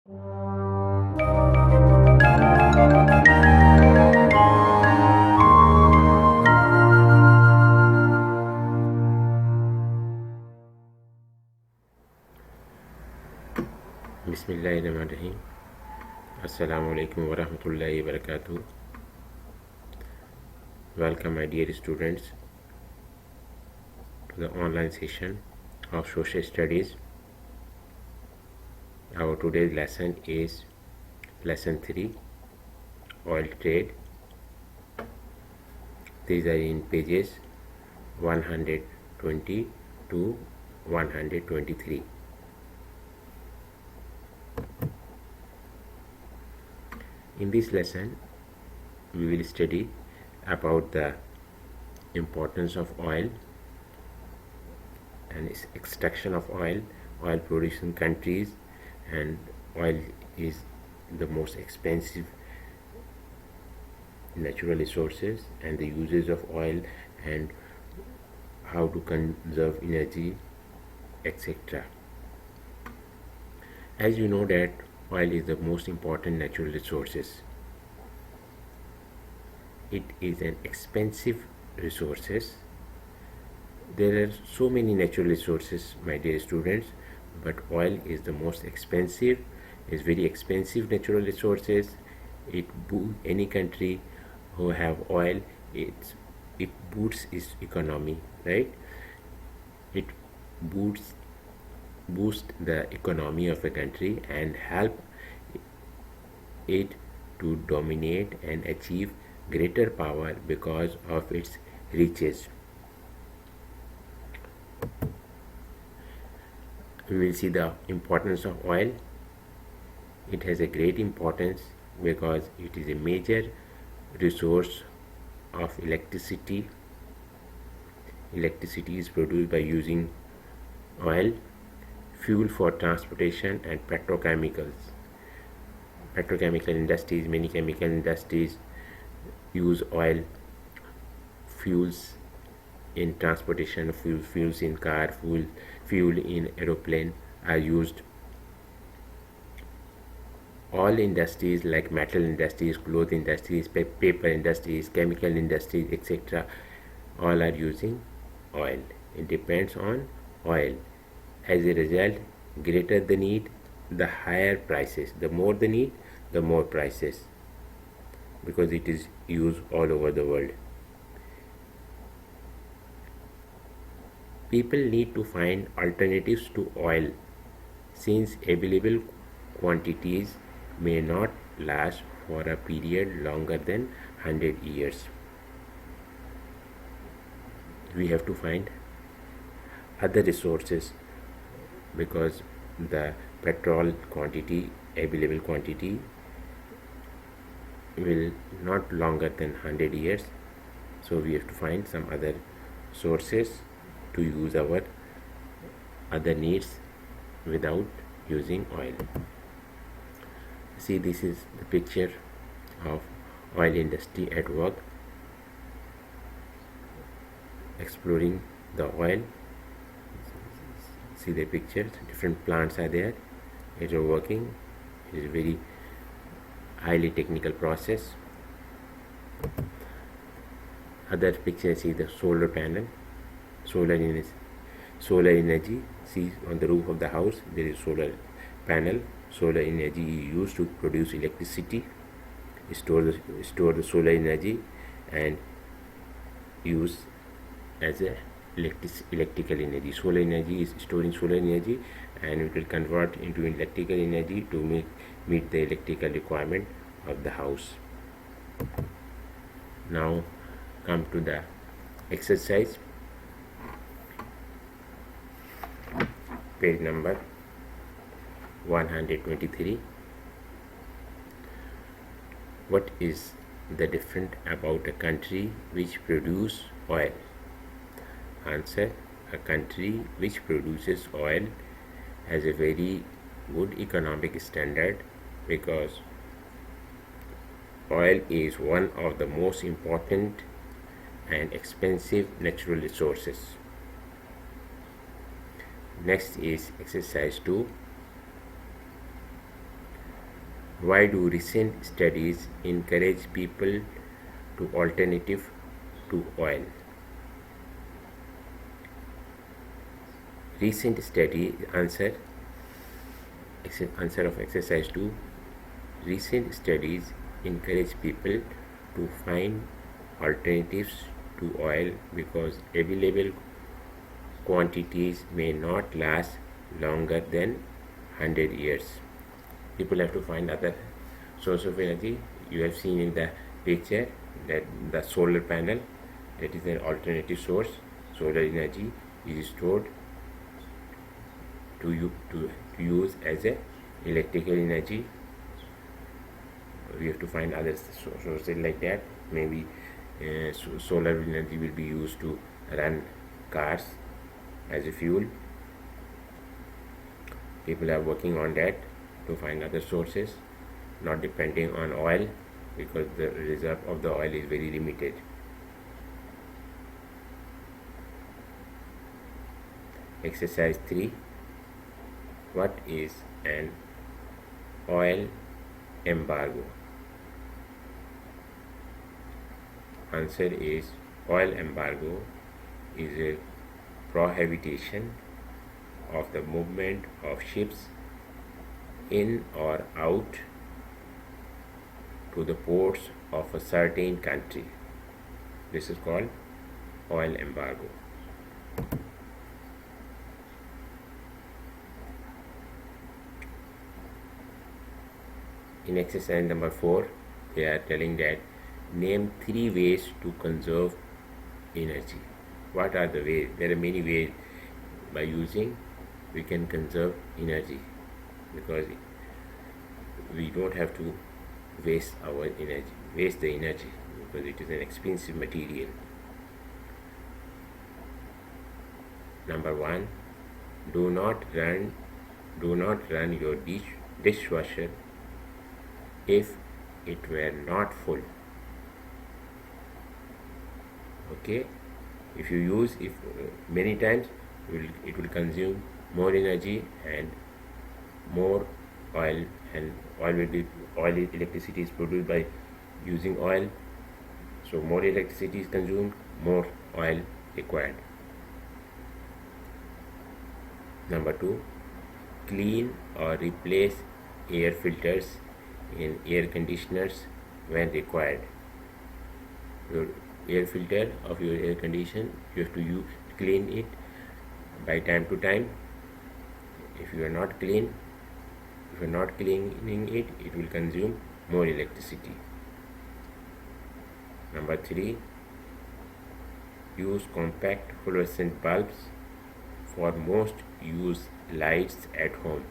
Bismillahirrahmanirrahim. Assalamu alaikum wa rahmatullahi wa barakatuh. Welcome, my dear students, to the online session of social studies. Our today's lesson is lesson 3, oil trade. These are in pages 120 to 123. In this lesson, we will study about the importance of oil and its extraction of oil producing countries, and oil is the most expensive natural resources, and the uses of oil and how to conserve energy, etc. As you know that oil is the most important natural resources. It is an expensive resources. There are so many natural resources, my dear students, but oil is the most expensive. It's very expensive natural resources. Any country who have oil, it boosts its economy, right? It boosts the economy of a country and help it to dominate and achieve greater power because of its riches. We will see the importance of oil. It has a great importance because it is a major resource of electricity. Electricity is produced by using oil, fuel for transportation, and petrochemicals. Petrochemical industries, many chemical industries use oil. Fuels in transportation, fuels in car, fuel in aeroplane are used. All industries like metal industries, cloth industries, paper industries, chemical industries, etc., all are using oil. It depends on oil. As a result, greater the need, the higher prices. The more the need, the more prices, because it is used all over the world. People need to find alternatives to oil since available quantities may not last for a period longer than 100 years. We have to find other resources because the petrol quantity, available quantity, will not longer than 100 years. So we have to find some other sources to use our other needs without using oil. See, this is the picture of oil industry at work, exploring the oil. See the pictures, different plants are there. It is working. It is a very highly technical process. Other picture, see the solar panel, solar energy. See, on the roof of the house there is solar panel. Solar energy is used to produce electricity, store the solar energy, and use as a electrical energy. Solar energy is storing solar energy, and it will convert into electrical energy to meet the electrical requirement of the house. Now come to the exercise, page number 123. What is the different about a country which produce oil? Answer: a country which produces oil has a very good economic standard because oil is one of the most important and expensive natural resources. Next is exercise 2. Why do recent studies encourage people to alternative to oil? Recent study answer of exercise 2. Recent studies encourage people to find alternatives to oil because available quantities may not last longer than 100 years. People have to find other source of energy. You have seen in the picture that the solar panel, that is an alternative source. Solar energy is stored to use as a electrical energy. We have to find other sources like that. Maybe solar energy will be used to run cars as a fuel. People are working on that to find other sources, not depending on oil, because the reserve of the oil is very limited. Exercise 3. What is an oil embargo? Answer is oil embargo is a prohibition of the movement of ships in or out to the ports of a certain country. This is called oil embargo. In exercise number 4, they are telling that name 3 ways to conserve energy. What are the ways? There are many ways by using we can conserve energy, because we don't have to waste the energy, because it is an expensive material. Number 1, do not run your dishwasher if it were not full. Okay, if you use many times, it will consume more energy and more oil, and electricity is produced by using oil, so more electricity is consumed, more oil required. Number 2, clean or replace air filters in air conditioners when required. Your air filter of your air conditioner, you have to clean it by time to time. If you are not cleaning it, it will consume more electricity. Number 3, use compact fluorescent bulbs for most used lights at home.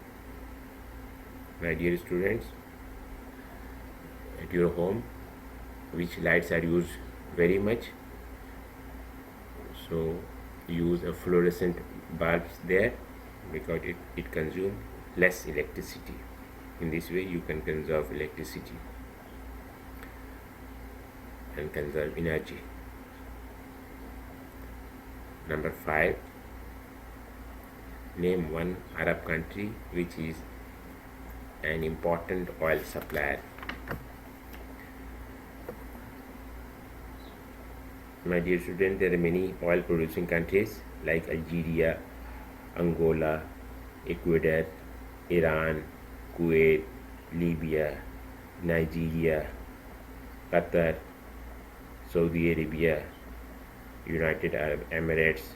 My dear students, at your home, which lights are used very much? So use a fluorescent bulbs there, because it consumes less electricity. In this way you can conserve electricity and conserve energy. Number 5, name one Arab country which is an important oil supplier. My dear students, there are many oil producing countries like Algeria, Angola, Ecuador, Iran, Kuwait, Libya, Nigeria, Qatar, Saudi Arabia, United Arab Emirates,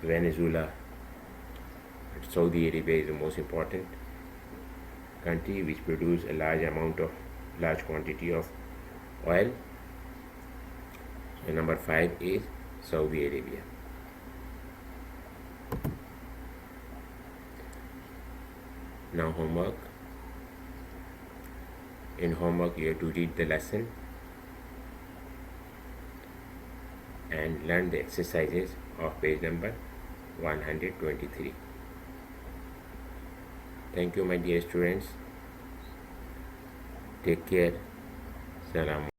Venezuela. Saudi Arabia is the most important country which produces a large quantity of oil. And number 5 is Saudi Arabia. Now homework. In homework you have to read the lesson and learn the exercises of page number 123. Thank you, my dear students. Take care. Salam.